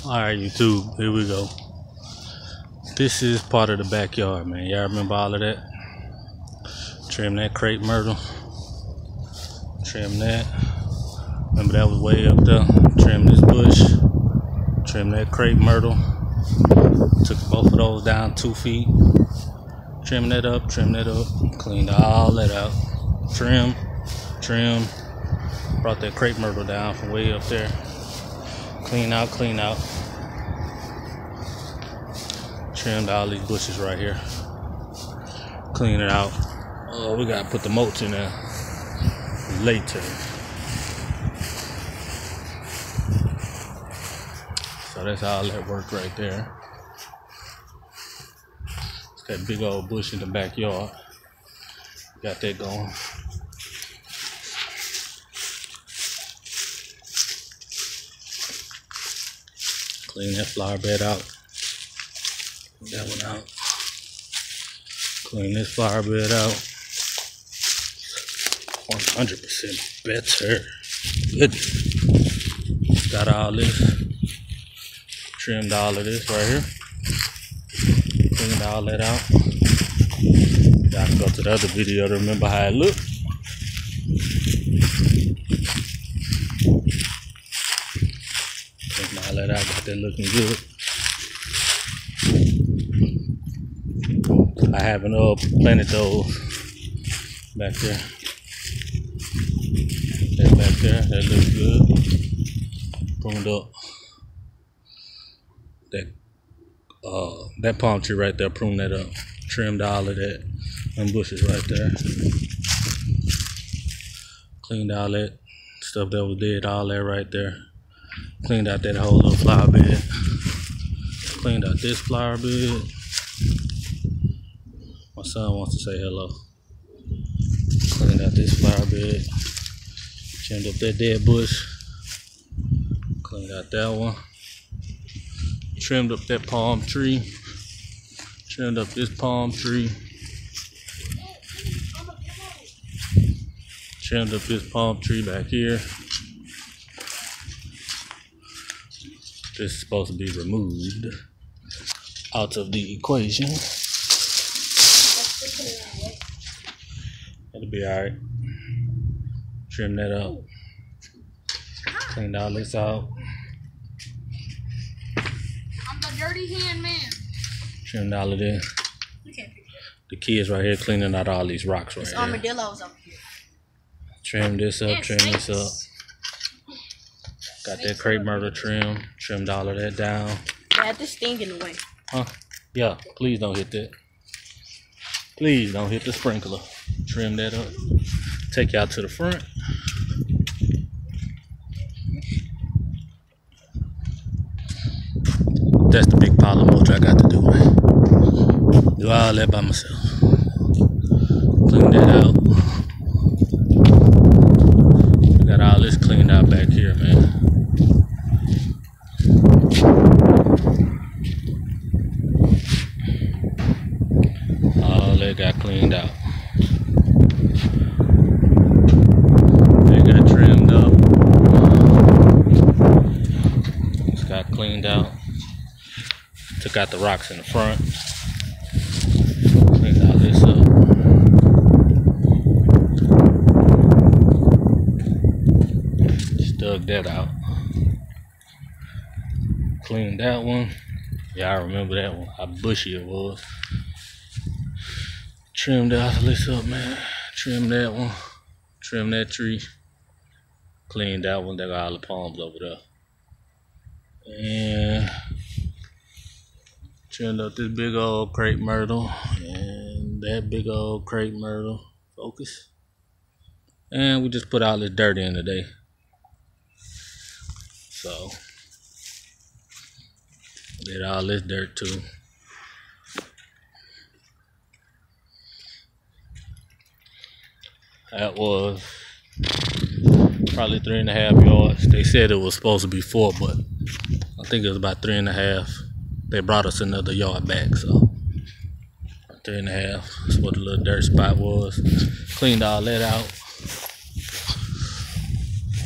Alright, YouTube, here we go. This is part of the backyard, man. Y'all remember all of that? Trim that crepe myrtle. Trim that. Remember that was way up there. Trim this bush. Trim that crepe myrtle. Took both of those down 2 feet. Trim that up, cleaned all that out. Trim. Brought that crepe myrtle down from way up there. Clean out. Trimmed all these bushes right here. Clean it out. Oh, we gotta put the mulch in there later. So that's all that work right there. It's that big old bush in the backyard. Got that going. Clean that flower bed out. That one out. Clean this flower bed out. 100% better. Good. Got all this. Trimmed all of this right here. Cleaned all that out. Y'all can go to the other video to remember how it looked. Cleaned all that out. Got that looking good. I haven't planted those back there. That back there, that looks good. Pruned up. That palm tree right there, pruned that up. Trimmed all of that. Them bushes right there. Cleaned all that stuff that was dead, all that right there. Cleaned out that whole little flower bed. Cleaned out this flower bed. My son wants to say hello. Cleaned out this flower bed. Trimmed up that dead bush. Cleaned out that one. Trimmed up that palm tree. Trimmed up this palm tree. Trimmed up this palm tree back here. This is supposed to be removed out of the equation. It'll be alright. Trim that up. Cleaned all this out. I'm the dirty hand man. Trimmed all of this. The kids right here cleaning out all these rocks right here. Armadillos up here. Trim this up, trim this up. Got that crepe myrtle trim. Trimmed all of that down. Dad, this thing in the way. Huh? Yeah, please don't hit that. Please don't hit the sprinkler. Trim that up. Take y'all to the front. That's the big pile of mulch I got to do. Do all that by myself. Clean that out. Got all this cleaned out back here, man. All that got cleaned out. They got trimmed up. It's got cleaned out. Took out the rocks in the front. Cleaned all this up. Just dug that out. Cleaned that one. Y'all remember that one, how bushy it was. Trimmed all this up, man. Trimmed that one. Trimmed that tree. Cleaned that one. They got all the palms over there. And trimmed up this big old crepe myrtle. And that big old crepe myrtle. Focus. And we just put all this dirt in today. So did all this dirt too. That was probably 3.5 yards. They said it was supposed to be 4, but I think it was about 3.5. They brought us another yard back, so 3.5. That's what the little dirt spot was. Cleaned all that out.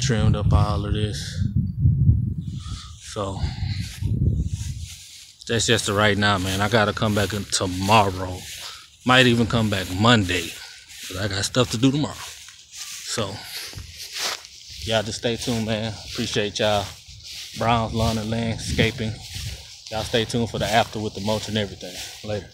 Trimmed up all of this. So That's just the right now, man. I gotta come back in tomorrow. Might even come back Monday. But I got stuff to do tomorrow. So y'all just stay tuned, man. Appreciate y'all. Brown's Lawn and Landscaping. Y'all stay tuned for the after with the mulch and everything. Later.